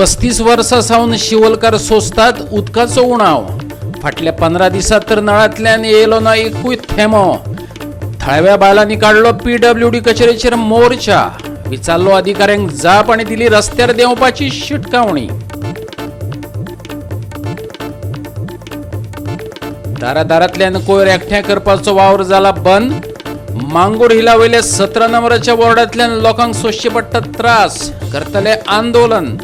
35 वर्सां सावन शिवलकार सोंसतात उदकाचो उणाव. फाटल्या 15 दिसात तर नळांतल्यान येयलो ना एकूय थेंबो. थळाव्या बायलांनी काडलो PWD कचेरेचेर मोर्चा. विचारलो अधिकाऱ्यांक जाप आनी दिली रस्त्यार देंवपाची शिटकावणी. दारादारांतल्यान कोयर एकठांय करपाचो वावर जाला बंद. मांगूर हिला वयल्या 17 नंबराच्या वॉर्डांतल्यान लोकांक सोंसचे पडटा त्रास. करतले आंदोलन.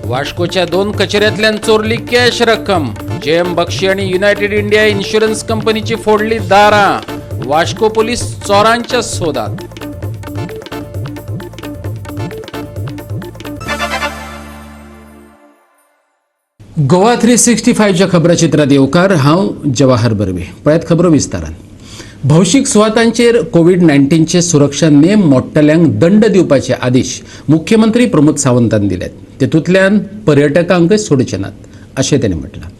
वास्कोच्या 2 कचेऱ्यांतल्यान चोरली कॅश रक्कम. JM बक्षी आणि युनायटेड इंडिया इन्शुरन्स कंपनीची फोडली दारां. वास्को पोलीस चोरांच्या सोदात. गोवा 365च्या खबराचित्रात येवकार. हांव जवाहर बर्वे. पळयात खबरो विस्तारान. भौशीक सुवातांचेर कोविड-19चे सुरक्षा नेम मोडटल्यांक दंड दिवपाचे आदेश मुख्यमंत्री प्रमोद सावंतान दिल्यात. तेतूंतल्यान पर्यटकांकय सोडचे नात अशें ताणें म्हटलां.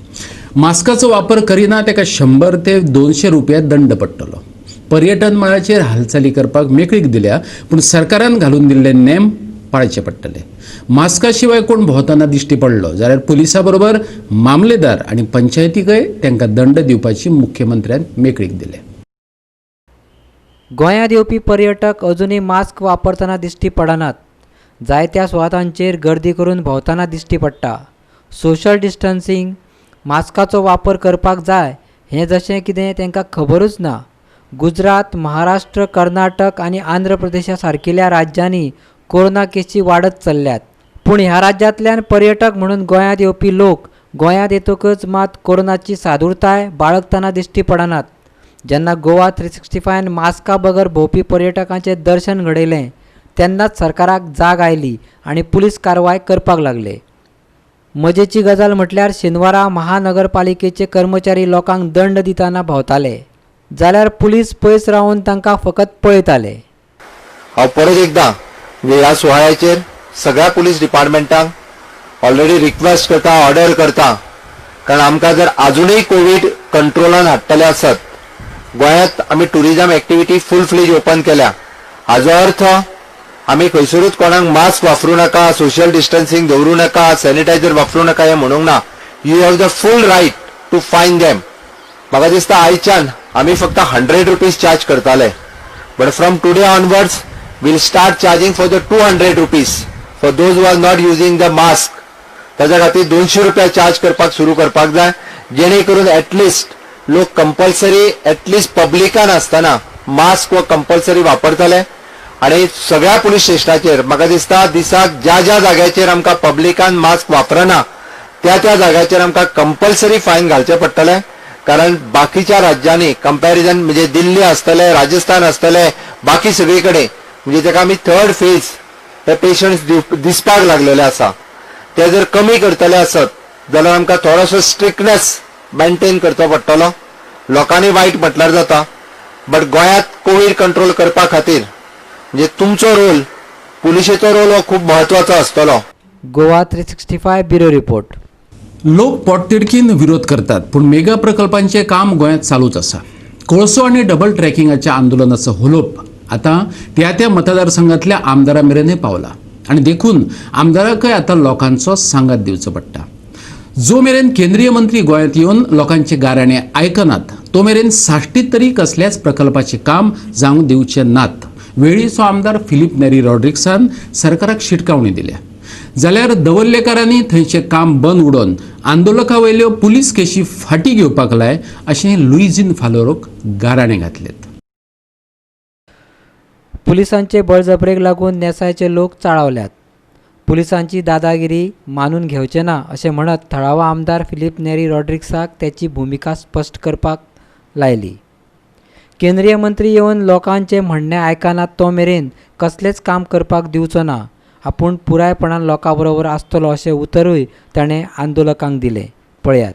मास्काचो वापर करिना ताका 100 ते 200 रुपया दंड पडटलो. पर्यटन मळाचेर हालचाली करपाक मेकळीक दिल्या, पूण सरकारान घालून दिल्ले नेम पाळचे पडटले. मास्का शिवाय कोण भोंवताना दिश्टी पडलो जाल्यार पुलिसा बरोबर मामलेदार आनी पंचायतीकय तांकां दंड दिवपाची मुख्यमंत्र्यान मेकळीक दिल्या. गोंयांत येवपी पर्यटक अजूनय मास्क वापरतना दिश्टी पडनात. जायत्या सुवातांचेर गर्दी करून भोंवताना दिश्टी पडटा. सोशल डिस्टन्सिंग, मास्काचो वापर करपाक जाय हें जशें कितें तांकां खबरूच ना. गुजरात, महाराष्ट्र, कर्नाटक आनी आंध्र प्रदेशा सारकिल्या राज्यांनी कोरोना केसी वाडत चल्ल्यात. पूण ह्या राज्यांतल्यान पर्यटक म्हणून गोंयांत येवपी लोक गोंयांत येतकच मात कोरोनाची सादूरताय बाळगतना दिश्टी पडनात. जेन्ना गोवा 365 मास्का बगर भोंवपी पर्यटकांचें दर्शन घडयलें तेन्नाच सरकाराक जाग आयली आनी पुलीस कारवाय करपाक लागले. मजेची गजाल म्हटल्यार शेनवारा महानगरपालिकेचे कर्मचारी लोकांक दंड दितना भोंवताले जाल्यार पुलीस पयस रावन तांकां फकत पळयताले. हांव परत एकदां ह्या सुवाळ्याचेर सगळ्या पुलीस डिपार्टमेंटांक ऑलरेडी रिक्वेस्ट करता, ऑर्डर करता, कारण आमकां जर आजुनय कोविड कंट्रोलान हाडटले आसत, गोंयांत आमी टुरिजम एक्टिविटी फूल फ्लेज ओपन केल्या. हाजो अर्थ आमी खंयसरूच कोणाक मास्क वापरूं नाका, सोशल डिस्टन्सिंग दवरूं नाका, सॅनिटायझर वापरूं नाका हें म्हणूंक ना. You have the full right to fine them. म्हाका दिसता आयच्यान आमी फक्त 100 रुपीज चार्ज करताले, but from today onwards we'll start charging for the 200 rupees for those who are not using the mask. ताज्या खातीर 200 रुपया चार्ज करपाक सुरू करपाक जाय, जेणे करून एटलिस्ट लोक कंपल्सरी एटलिस्ट पब्लिकान आसतना मास्क वो कंपल्सरी वापरतले. आनी सगळ्या पुलीस स्टेशनाचेर म्हाका दिसता दिसाक ज्या ज्या जाग्याचेर आमकां पब्लिकान मास्क वापरना त्या जाग्याचेर आमकां कंपल्सरी फायन घालचे पडटले. कारण बाकीच्या राज्यांनी कंपॅरिजन म्हणजे दिल्ली आसतले, राजस्थान आसतले, बाकी सगळी कडेन म्हणजे ताका आमी 3rd फेज हे पेशंट्स दिसपाक लागलेले आसा. ते जर कमी करतले आसत जाल्यार आमकां थोडोसो स्ट्रिक्टनेस मेंटेन करचो पडटलो. लोकांनी वायट म्हटल्यार जाता, बट गोंयांत कोविड कंट्रोल करपा खातीर म्हणजे तुमचो रोल, पुलिशेचो रोल हो खूब म्हत्वाचो आसतलो. Goa 365 bureau report. लोक पोटतिडकीन विरोध करतात, पूण मेगा प्रकल्पांचे काम गोंयांत चालूच आसा. कोळसो आनी डबल ट्रॅकिंगाच्या आंदोलनाचो होलोप आता त्या मतदारसंघातल्या आमदारां मेरेनय पावला आनी देखून आमदाराकय आता लोकांचो सांगात दिवचो पडटा. जो मेरेन केंद्रीय मंत्री गोंयांत येवन लोकांचे गाराणे आयकनात तो मेरेन साश्टीत तरी कसल्याच प्रकल्पाचे काम जावंक दिवचे नात. वेळीचो आमदार फिलीप नेरी रॉड्रिक्सान सरकाराक शिटकावणी दिल्या. जाल्यार दवल्लेकारांनी थंयचें काम बंद उडोवन आंदोलकां वयल्यो पुलीस केशी फाटीं घेवपाक लाय अशें लुइजीन फालोरोक गाराणे घातलेत. पुलिसांचे बळजबरेक लागून नेसायचे लोक चाळवल्यात. पुलिसांची दादागिरी मानून घेवचे ना अशें म्हणत थळावा आमदार फिलीप नेरी रॉड्रिक्साक त्याची भुमिका स्पश्ट करपाक लायली. केंद्रीय मंत्री येवन लोकांचे म्हणणें आयकनात तो मेरेन कसलेंच काम करपाक दिवचो ना. आपूण पुरायपणान लोकां बरोबर आसतलो अशें उतरूय ताणें आंदोलकांक दिलें. पळयात.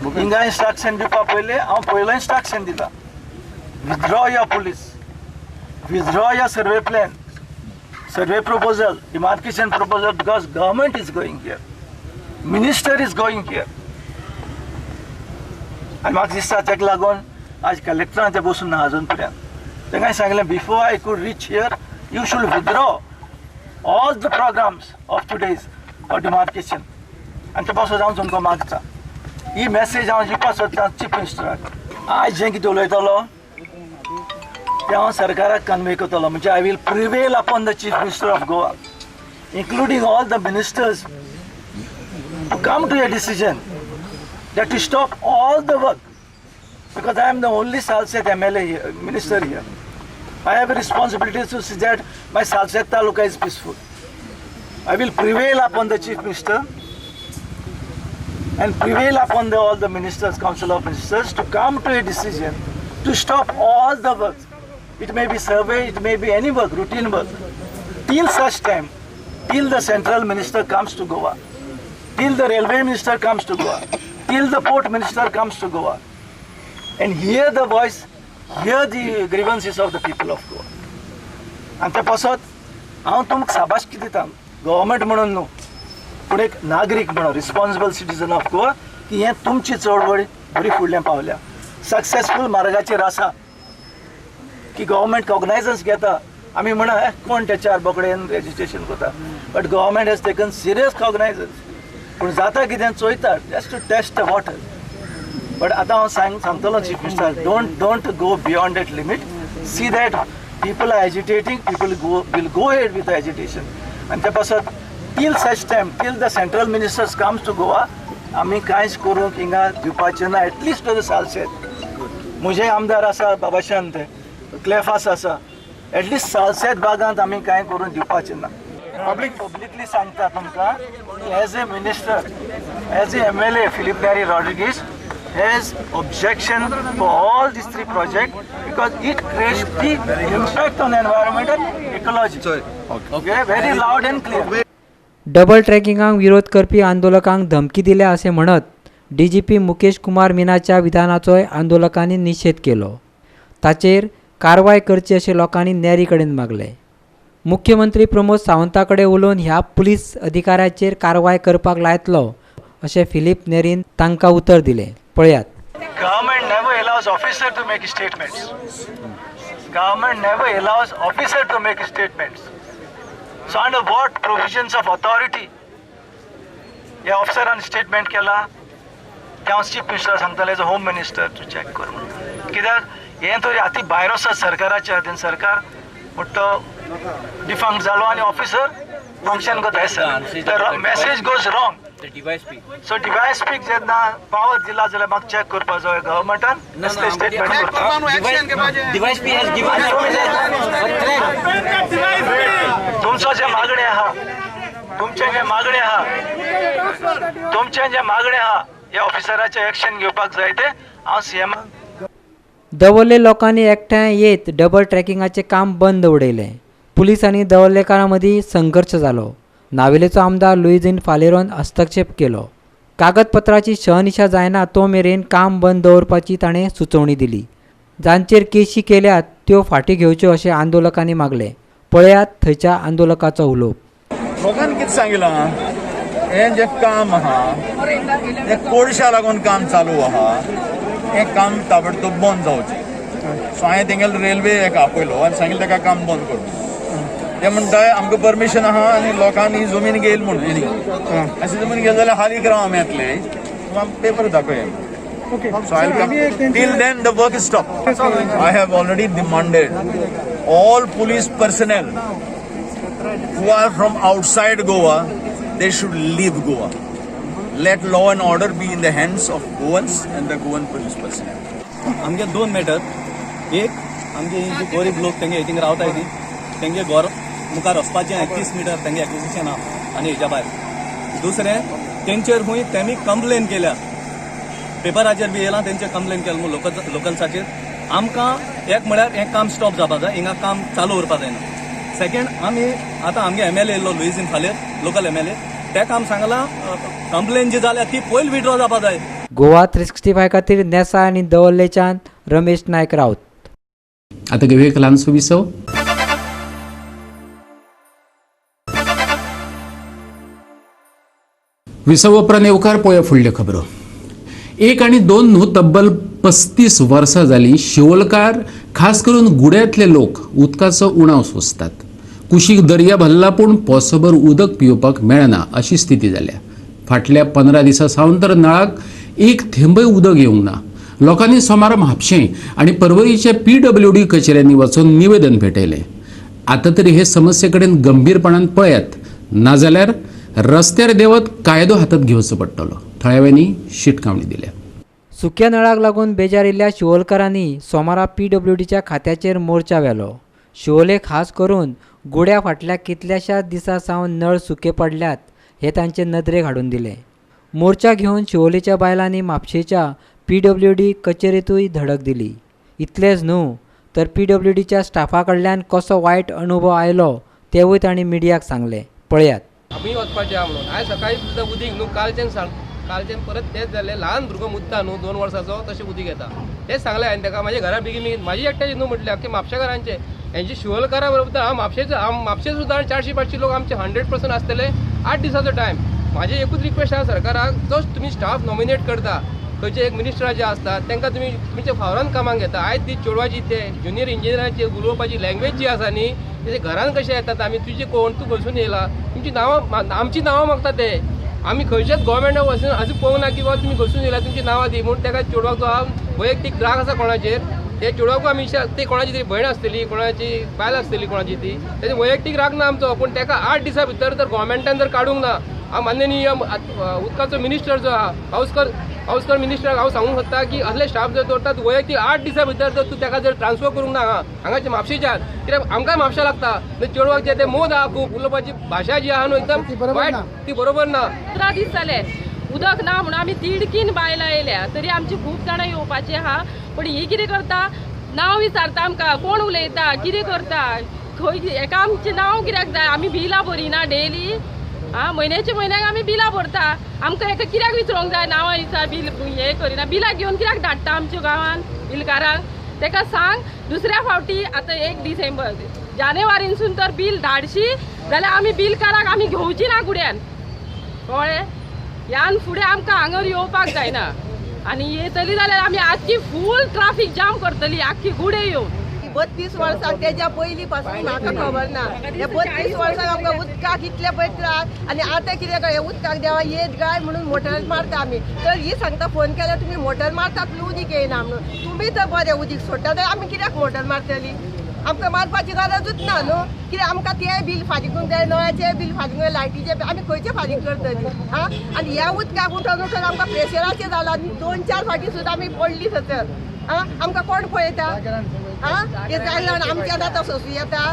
बुकिंगा इंस्ट्रक्शन दिवपा पयलीं हांव पयलो इंस्ट्रक्शन दिता, withdraw your police, withdraw your survey plan, survey proposal, demarcation proposal, because government is going here, minister is going here. आणि म्हाका दिसता ताका लागून आज कलेक्टरांचे बसून ना अजून पर्यंत तांकां सांगलें before I could reach here you should withdraw all the programmes of today's of demarcation आनी ते पासून हांव तुमकां मागता ही मॅसेज हांव दिवपाक सोदतां चीफ मिनिस्टराक आयज जें कितें उलयतलो तें हांव सरकाराक कन्वे करतलो म्हणजे I will prevail upon the chief minister of Goa including all the ministers to come to a decision that to stop all the work because I am the only Salset MLA here, minister here. I have a responsibility to see that my Salset Taluka is peaceful. I will prevail upon the chief minister and prevail upon all the ministers, council of ministers to come to a decision to stop all the work. It may be survey, it may be any work, routine work, till such time till the central minister comes to Goa, till the railway minister comes to Goa, till the port minister comes to Goa and hear the voice, hear the grievances of the people of Goa. And ते पासत हांव तुमकां शाबासकी दिता government म्हणून न्हू पूण एक नागरीक म्हणून रिस्पॉन्सिबल सिटीजन ऑफ गोवा की हें तुमची चळवळ बरी फुडल्यान पावल्या सक्सेसफूल मार्गाचेर आसा की गव्हर्मेंट कॉग्नायजन्स घेता आमी म्हणा कोण ते चार बोकडेन रेजिस्ट्रेशन करता but government has taken serious cognizance पूण जाता कितें चोयता just to test the water but आतां हांव सांगतलो chief minister don't go beyond that limit see that people are agitating people will go head with agitation आनी ते पासत till such time till the central ministers comes to Goa आमी कांयच करूंक हिंगा दिवपाचें ना एटलिस्ट टू द सालसेत म्हजे आमदार आसा बाबाशांत क्लेफास आसा एटलिस्ट सालसेत भागांत आमी कांय करून दिवपाचें ना पब्लिकली सांगता तुमकां की as a minister as a MLA Philip Neri Rodrigues has objection for all these three projects because it creates big impact on environment and ecology. Okay, very loud and clear. Double ट्रॅकिंगाक विरोध करपी आंदोलकांक धमकी दिल्या असे म्हणत DGP मुकेश कुमार मीनाच्या विधानाचोय आंदोलकांनी निषेध केलो. ताचेर कारवाय करची अशें लोकांनी नॅरी कडेन मागले. मुख्यमंत्री प्रमोद सावंता कडेन उलोवन ह्या पुलीस अधिकाऱ्याचेर कारवाय करपाक लायतलो अशें फिलिप नॅरीन तांकां उतर दिलें. पळयात. Government never allows officer to make statements. Government never allows officer to make statements. So under what provisions of authority या ऑफिसरान स्टेटमेंट केला ते हांव चीफ मिनिस्टर सांगताले as a home minister to check कर म्हणून कित्याक हें तरी आती भायर आसा सरकाराच्या हातीन सरकार बट तो डिफंक्ट जालो आनी ऑफिसर फंक्शन करता मॅसेज गोज रॉंग सो डीवायएसपीक जेन्ना पावर दिला जाल्यार म्हाका चॅक करपाक जाय गव्हर्मेंटान कसले स्टेटमेंट तुमचो जे मागणे आहा तुमचे जे मागणे आहा या ऑफिसराचे एक्शन घेवपाक जाय ते हांव CM दवरले लोकांनी एकठांय येत डबल ट्रॅकिंगाचें काम बंद उडयलें. पुलीस आनी दवरलेकारां मदीं संघर्श जालो. नावेलेचो आमदार लुईझीन फालेरोन हस्तक्षेप केलो. कागदपत्राची शहनिशा जायना तो मेरेन काम बंद दवरपाची ताणें सुचोवणी दिली. जांचेर केशी केल्यात त्यो फाटीं घेवच्यो अशें आंदोलकांनी मागलें. पळयात थंयच्या आंदोलकाचो उलोवप. लोकांनी कितें सांगिलां हें जें काम आहा हें कोळशा लागून काम चालू आहा हें काम ताबडतोब बंद जावचें. सो हांवें तेंगेलो रेल्वे हेका आपयलो आनी सांगिल्लें ताका काम बंद करून. ते म्हणटाय आमकां परमिशन आहा आनी लोकांनी जमीन घेयल म्हणून अशें जमीन घेतले जाल्यार हालीक राव आमी येतले पेपर दाखय. So I'll come. Till then the work is stopped. I have already demanded all police personnel who are from outside Goa, they should leave Goa. Let law and order be in the hands of Goans and the Goan police personnel. आमगे दोन matter एक आमगे जी गरीब लोक तेंगे हितींग रावताय ती तेंगे घर मुखार वचपाचें 30 मिटर तेंगे एक्विजिशन आहा आनी हेच्या भायर दुसरें तेंचेर खूंय तेमी कंप्लेन केल्या पेपराचेर बी येयलां तेंचेर कंप्लेन केलें म्हणून लोकल्साचेर आमकां एक म्हळ्यार हें काम स्टॉप जावपा जाय हिंगा काम चालू उरपा जायना. सेकेंड आमी आतां आमगे MLA येयल्लो लुईझीन फालेर लोकल MLA ते काम सांगलां कंप्लेन जी जाल्या ती पयलीं विड्रॉ जावपा जाय. गोवा 365 खातीर नेसा आनी दवरलेच्यान रमेश नायक रावत. आता घेऊया एक ल्हानसो विसव. विसव उपरांत येवकार पळोवया फुडल्यो खबरो. 1 आणि 2 न्हू तब्बल 35 वर्सां जालीं शिवोलकार खास करून गुड्यांतले लोक उदकाचो उणाव सोंसतात. कुशीक दर्या भरला पूण पोसभर उदक पिवपाक मेळना अशी स्थिती जाल्या. फाटल्या 15 दिसां सावन तर नळाक एक थेंबय उदक येवंक ना. लोकांनी सोमार म्हापशें आनी पर्वरीच्या PWD कचेऱ्यांनी वचून निवेदन भेटयलें. आतां तरी हे समस्ये कडेन गंभीरपणान पळयात, नाजाल्यार रस्त्यार देवत कायदो हातात घेवचो पडटलो. थळाव्यांनी शिटकावणी दिल्या. सुक्या नळाक लागून बेजारिल्ल्या शिवोलकारांनी सोमारा PWDच्या खात्याचेर मोर्चा व्हेलो. शिवोले खास करून गुड्या फाटल्या कितल्याशाच दिसां सावन नळ सुके पडल्यात हे तांचे नदरेक हाडून दिले. मोर्चा घेवन शिवोलेच्या बायलांनी म्हापशेच्या PWD कचेरेतूय धडक दिली. इतलेंच न्हू तर PWDच्या स्टाफा कडल्यान कसो वायट अनुभव आयलो तेवूय तांणी मिडियाक सांगलें. पळयात. आमी वचपाचें आहा म्हणून आयज सकाळी सुद्दां उदीक न्हू कालच्यान परत तेच जालें. ल्हान भुरगो मुद्दा न्हू 2 वर्साचो तशें उदीक येता. तेच सांगलें हांवें ताका. म्हाज्या घरा बेगीन म्हाजी एकट्याची न्हू म्हटलें, अख्खे म्हापशेकारांचे हेंचे शिवोलकारा बरोबर हांव म्हापशे सुद्दां 400-500 लोक आमचे 100% आसतले. 8 दिसाचो टायम. म्हाजी एकूच रिक्वेस्ट आहा सरकाराक, जो तुमी स्टाफ नॉमिनेट करता खंयचे एक मिनिस्टर जे आसतात तांकां तुमी तुमच्या फावरान कामाक घेता. आयज ती चेडवाची ते ज्युनियर इंजिनियरांची उलोवपाची लँग्वेज जी आसा न्ही तेजे घरान कशें येतात. आमी तुजे कोण तूं खंयसून येयला, तुमची नांवां आमची नांवां मागता ते. आमी खंयच्याच गोवोरमेंटाक वचून आजून पळोवंक ना की बाबा तुमी खंयसून येयला तुमची नांवां दी म्हणून. ताका चेडवाक जो वैयक्तीक राग आसा कोणाचेर ते चेडवाकूय आमी ते कोणाची तरी भयण आसतली, कोणाची बायल आसतली कोणाची ती, तेजे वैयक्तीक राग ना आमचो. पूण ताका 8 दिसां भितर जर गोवोरमेंटान जर काडूंक ना, हांव माननीय उदकाचो मिनिस्टर जो आहा पावसकर मिनिस्टराक हांव सांगूंक सोदता की असले स्टाफ जर दवरतात वैयक्तीक 8 दिसां भितर जर तूं ताका जर ट्रान्सफर करूंक ना हांगाच्या म्हापशेच्यान, कित्याक आमकांय म्हापशा लागता. चेडवाक जे ते मोद आहा खूब उलोवपाची भाशा जी आहा न्हू एकदम वायट, ती बरोबर ना. 15 दीस जाले उदक ना म्हणून आमी तिडकीन बायलां येयल्या. तरी आमची खूब जाणां येवपाची आहा. पण ही कितें करता, नांव विचारता आमकां कोण उलयता कितें करता खंय एका आमचें नांव कित्याक जाय. आमी बिलां भरिना डेली म्हयन्याच्या म्हयन्याक आमी बिलां भरता. आमकां हेका कित्याक विचारूंक जाय नांवां विचार बील हे करिना. बिलां घेवन कित्याक धाडटा आमच्या गांवांत बिलकारांक. ताका सांग दुसऱ्या फावटी आतां 1 डिसेंबर जानेवारीनसून तर बील धाडशी जाल्यार आमी बिलकाराक आमी घेवची ना गुड्यान. कळ्ळें. ह्यान फुडें आमकां हांगर येवपाक जायना. आनी येतली जाल्यार आमी आख्खी फूल ट्राफीक जाम करतली आख्खी गुडे येवन. 32 वर्सांक तेज्या पयलीं पासून म्हाका खबर ना. हे 32 वर्सांक आमकां उदकाक इतले पळय त्रास आनी आतां कितें काय उदकाक देवा येत गाय म्हणून मोटर मारता आमी. तर ही सांगता फोन केल्यार तुमी मोटर मारतात पूण उदीक येयना म्हणून. तुमी तर बरें उदीक सोडटा तर आमी कित्याक मोटर मारतली. आमकां मारपाची गरजूच ना न्हू. कित्याक आमकां तें बील फारीक करूंक जाय, नळाचें बील फारीक करूंक, लायटीचें आमी खंयचें फारीक करतली. आनी ह्या उदकाक उठोन आमकां प्रेशराचें जाला. 2-4 फावटी सुद्दां आमी पडली थंयसर. आमकां कोण पळयता. ते जायना आमच्यान आतां सोंसू येता.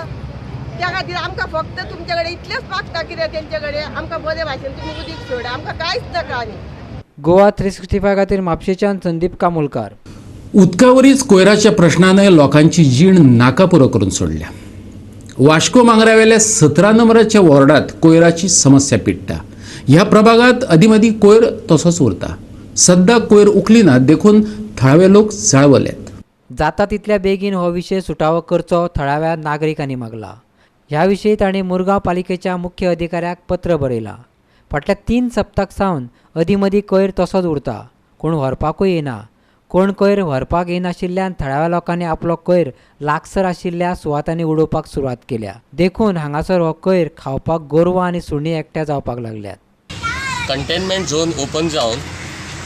त्या खातीर आमकां फक्त तुमचे कडेन इतलेंच मागता कितें तेंचे कडेन आमकां बरे भाशेन तुमी उदीक सोडा. आमकां कांयच नाका आनी. गोवा 365 खातीर म्हापशेच्यान संदीप कामोलकार. उदकावरीच कोयराच्या प्रश्नानं लोकांची जीण नाकापुरो करून सोडल्या. वास्को मांगरावेल्या 17 नंबराच्या वॉर्डात कोयराची समस्या पिट्टा. ह्या प्रभागात अदीमदी कोयर तसोच उरता. सद्दा कोयर उखली ना देखून थळावे लोक जळवल्यात. जाता तितल्या बेगीन हो विशय सुटावो करचो थळाव्या नागरिकांनी मागला. ह्या विशीं तांणी मुरगांव पालिकेच्या मुख्य अधिकाऱ्याक पत्र बरयलां. फाटल्या 3 सप्तक सावन अदीमदी कोयर तसोच उरता. कोण व्हरपाकूय येना. कोण कोयर व्हरपाक येनाशिल्ल्यान थळाव्या लोकांनी आपलो कोयर लागसर आशिल्ल्या सुवातांनी उडोवपाक सुरवात केल्या. देखून हांगासर हो कोयर खावपाक गोरवां आनी सुणीं एकट्या जावपाक लागल्यात. कंटेनमेंट झोन ओपन जावन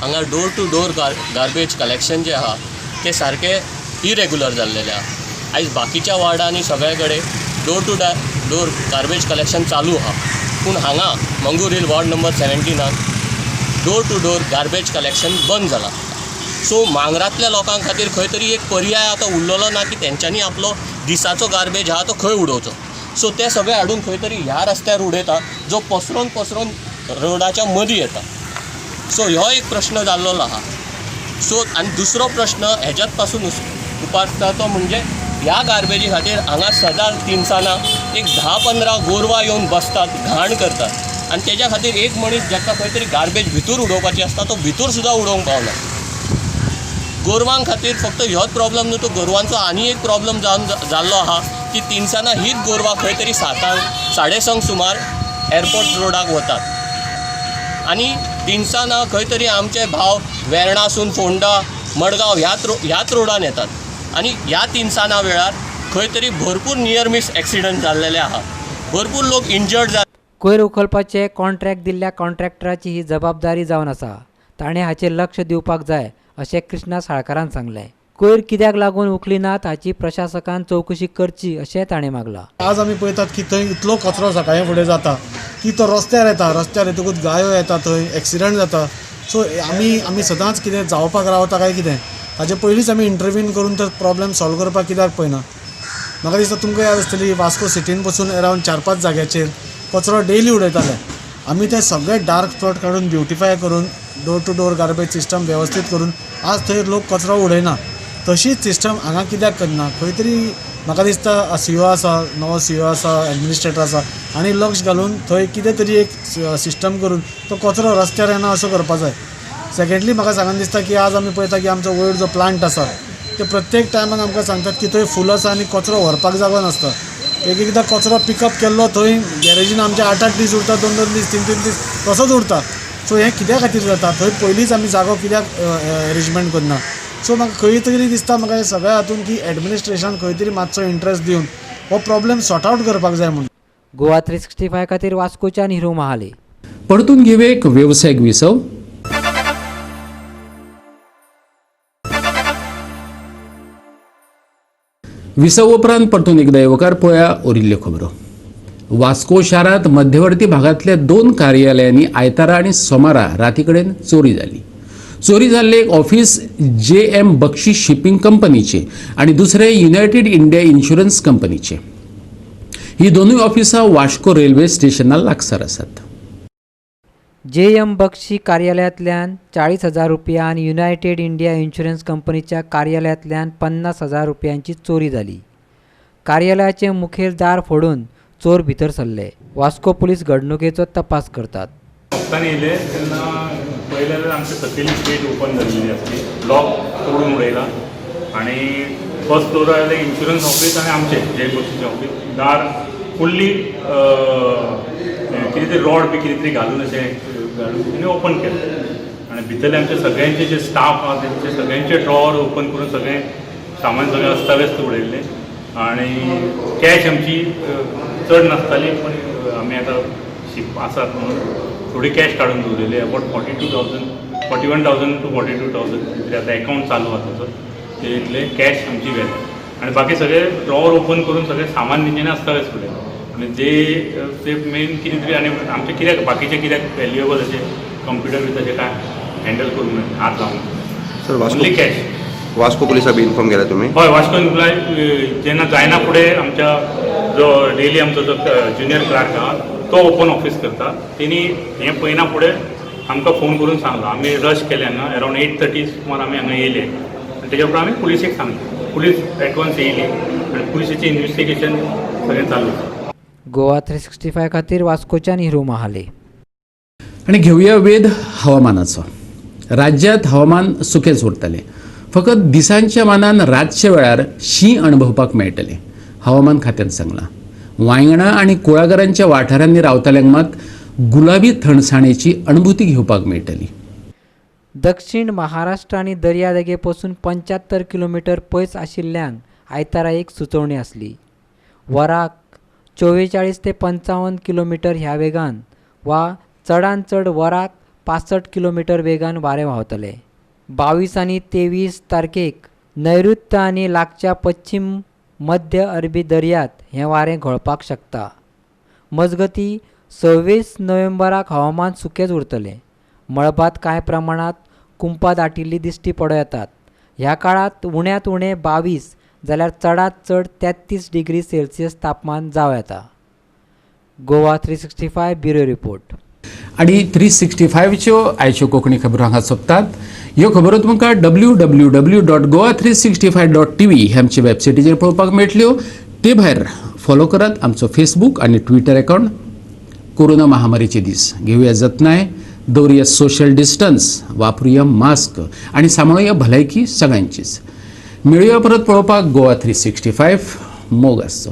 हांगा door to door garbage collection जे आहा ते सारके इरेग्युलर जाल्लेले आहा. आयज बाकीच्या वार्डांनी सगळे कडेन door to door garbage collection चालू आहा. पूण हांगा Mangor hill ward number 17 door to door garbage collection बंद जालां. सो मांगरांतल्या लोकां खातीर खंय तरी एक पर्याय आतां उरलेलो ना की तेंच्यांनी आपलो दिसाचो गार्बेज आहा तो खंय उडोवचो. सो ते सगळे हाडून खंय तरी ह्या रस्त्यार उडयता जो पसरोन रोडाच्या मदीं येता. सो हो एक प्रश्न जाल्लो आहा. सो आनी दुसरो प्रश्न हेज्यात पासून उपासता तो म्हणजे ह्या गार्बेजी खातीर हांगा सदांच तिनसाना एक 10-15 गोरवां येवन बसतात, घाण करतात आनी तेज्या खातीर एक मनीस जाका खंय तरी गार्बेज भितर उडोवपाची आसता तो भितर सुद्दां उडोवंक पावना. गोरवां खातीर फक्त ह्योच प्रॉब्लम न्हू, तो गोरवांचो आनी एक प्रॉब्लम जाल्लो आहा की तिनसाना हीच गोरवां खंय तरी 7:30 सुमार एअरपोर्ट रोडाक वतात आनी तिनसाना खंय तरी आमचे भाव वेर्णासून फोंडा मडगांव ह्याच रोडान येतात आनी ह्या तिनसाना वेळार खंय तरी भरपूर नियर मिस एक्सिडंट जाल्लेले आहा, भरपूर लोक इंजर्ड जाले. कोयर उखलपाचे कॉन्ट्रॅक्ट दिल्ल्या कॉन्ट्रॅक्टराची ही जबाबदारी जावन आसा. ताणें हाचेर लक्ष दिवपाक जाय अशें कृष्णा साळकारान सांगलें. कोयर कित्याक लागून उखली नात हाची प्रशासकान चवकशी करची अशें ताणें मागलां. आज आमी पळयतात की थंय इतलो कचरो सकाळी फुडें जाता की तो रस्त्यार येतकूच गायो येता, थंय एक्सिडंट जाता. सो आमी सदांच कितें जावपाक रावता काय कितें हाचे पयलींच आमी इंटरव्यून करून तो प्रॉब्लेम सॉल्व करपाक कित्याक पळयना. म्हाका दिसता तुमकां याद आसतली वास्को सिटीन पसून अरावंड 4-5 जाग्याचेर कचरो डेली उडयताले. आमी ते सगळे डार्क स्पॉट काडून ब्युटिफाय करून door to door garbage system वेवस्थीत करून आज थंय लोक कचरो उडयना. तशीच सिस्टम हांगा कित्याक करना? खंय तरी म्हाका दिसता सी ओ आसा, नवो सी ओ आसा, एडमिनिस्ट्रेटर आसा, आनी लक्ष घालून थंय कितें तरी एक सिस्टम करून तो कचरो रस्त्यार येना असो करपा जाय. सेकेंडली म्हाका सांगून दिसता की आज आमी पळयता की आमचो वयर जो प्लांट आसा ते प्रत्येक टायमाक आमकां सांगतात की थंय फूल आसा आनी कचरो व्हरपाक जागो नासता. एकदां कचरो पिकअप केल्लो थंय गॅरेजीन आमचे 8-8 दीस उरता, 2-2 दीस, 3-3 दीस तसोच उरता. सो हें कित्या खातीर जाता? थंय पयलींच आमी जागो कित्याक अरेंजमेंट करना? सो म्हाका खंय तरी दिसता म्हाका हे सगळ्या हातून की एडमिनिस्ट्रेशन खंय तरी मातसो इंट्रस्ट दिवन हो प्रॉब्लेम सॉर्ट आउट करपाक जाय म्हणून. गोवा 365 खातीर वास्कोच्या निरू महाले. परतून घेऊया एक व्यावसायिक विसव. विसव उपरांत परतून एकदा येवकार पळोवया उरिल्ल्यो खबरो. वास्को शारांत मध्यवर्ती भागांतल्या 2 कार्यालयांनी आयतारा आनी सोमारा राती कडेन चोरी जाली. चोरी जाल्ले एक ऑफिस JM बक्षी शिपिंग कंपनीचे आणि दुसरे युनायटेड इंडिया इन्शुरन्स कंपनीचे. ही दोनूय ऑफिसां वास्को रेल्वे स्टेशना लागसार आसात. JM बक्षी कार्यालयांतल्यान 40,000 रुपया आनी युनायटेड इंडिया इन्शुरन्स कंपनीच्या कार्यालयांतल्यान 50,000 रुपयांची चोरी जाली. कार्यालयाचे मुखेल दार फोडून चोर भितर सरले. वास्को पुलीस घडणुकेचो तपास करतात. येयले तेन्ना पळयल्यार आमचे सकयली गेट ओपन जाल्ली आसली, लॉक तोडून उडयला आनी फर्स्ट फ्लोरार इन्शुरन्स ऑफिस आनी आमचे JM बक्षीचे ऑफिस दार फुल्ली कितें तरी रॉड बी कितें तरी घालून अशें घालून ओपन केलें आनी भितरले आमचे सगळ्यांचे जे स्टाफ आहा तेंचे सगळ्यांचे ड्रॉवर ओपन करून सगळें सामान सगळें अस्ताव्यस्त उडयल्लें आनी कॅश आमची चड नासताली पूण आमी आतां शिप आसात म्हणून थोडी कॅश काडून दवरलेली अबावट 41,000 to 42,000 आतां एकावंट चालू आसा ताचो ते इतले कॅश आमची गेले आनी बाकी सगळे ड्रॉवर ओपन करून सगळें सामान तेंच्यांनी अस्ताव्यस्त उडयलें आनी ते मेन कितें तरी आनी आमचे कित्याक बाकीचे कित्याक व्हॅल्युएबल अशें कंप्युटर बी तशें काय हँडल करूंक ना हात लावून ओन्ली कॅश. वास्को पुलिसाक बी इन्फॉर्म केला तुम्ही? हय, वास्को इम्प्लॉय जेन्ना जायना फुडें आमच्या जो डेली आमचो जो ज्युनियर क्लार्क आहा तो ओपन ऑफिस करता. तेणी हें पळयना फुडें आमकां फोन करून सांगलो. आमी रश केले हांगा अरावंड 8:30 सुमार आमी हांगा येयले आनी तेच्या उपरांत आमी पुलिसेक सांगलें. पुलीस एडवान्स येयली आनी पुलिशेचें इन्व्हेस्टिगेशन सगळें चालू आसा. गोवा 365 खातीर वास्कोच्या निरू महाले. आणि घेऊया वेध हवामानाचो. राज्यात हवामान सुकेंच उरतलें. फकत दिसांच्या मानान रातच्या वेळार शीं अणभवपाक मेळटलें, हवामान खात्यान सांगलां. वांयगणां आनी कुळागरांच्या वाठारांनी रावतल्यांक मात गुलाबी थंडसाणेची अणभुती घेवपाक मेळटली. दक्षिण महाराष्ट्र आनी दर्यादेगे पसून 75 किलोमीटर पयस आशिल्ल्यांक आयतारा एक सुचोवणी आसली. वराक 44 ते 55 किलोमीटर ह्या वेगान वा चडांत चड वराक 65 किलोमीटर वेगान वारें व्हांवतले. 22 आनी 23 तारखेक नैऋत्य आनी लागच्या पश्चिम मध्य अरबी दर्यांत हें वारें घोळपाक शकता. मजगती 26 नोव्हेंबराक हवामान सुकेंच उरतलें. मळबांत कांय प्रमाणांत कुंपां दाटिल्ली दिश्टी पडो येतात. ह्या काळात उण्यांत उणें 22 जाल्यार चडांत चड 33 डिग्री सेल्सियस तापमान जावं येता. Goa 365 bureau report. आणि 365च्यो आयच्यो कोंकणी खबरो हांगा सोंपतात. ह्यो खबरो तुमकां www.goa365.tv हे आमचे वेबसायटीचेर पळोवपाक मेळटल्यो. ते भायर फॉलो करात आमचो फेसबूक आनी ट्विटर अकाउंट. कोरोना महामारीचे दीस घेवया जतनाय, दवरया सोशल डिस्टन्स, वापरूया मास्क आनी सांबाळुया भलायकी सगळ्यांचीच. मेळुया परत पळोवपाक गोवा 365. मोग आसचो.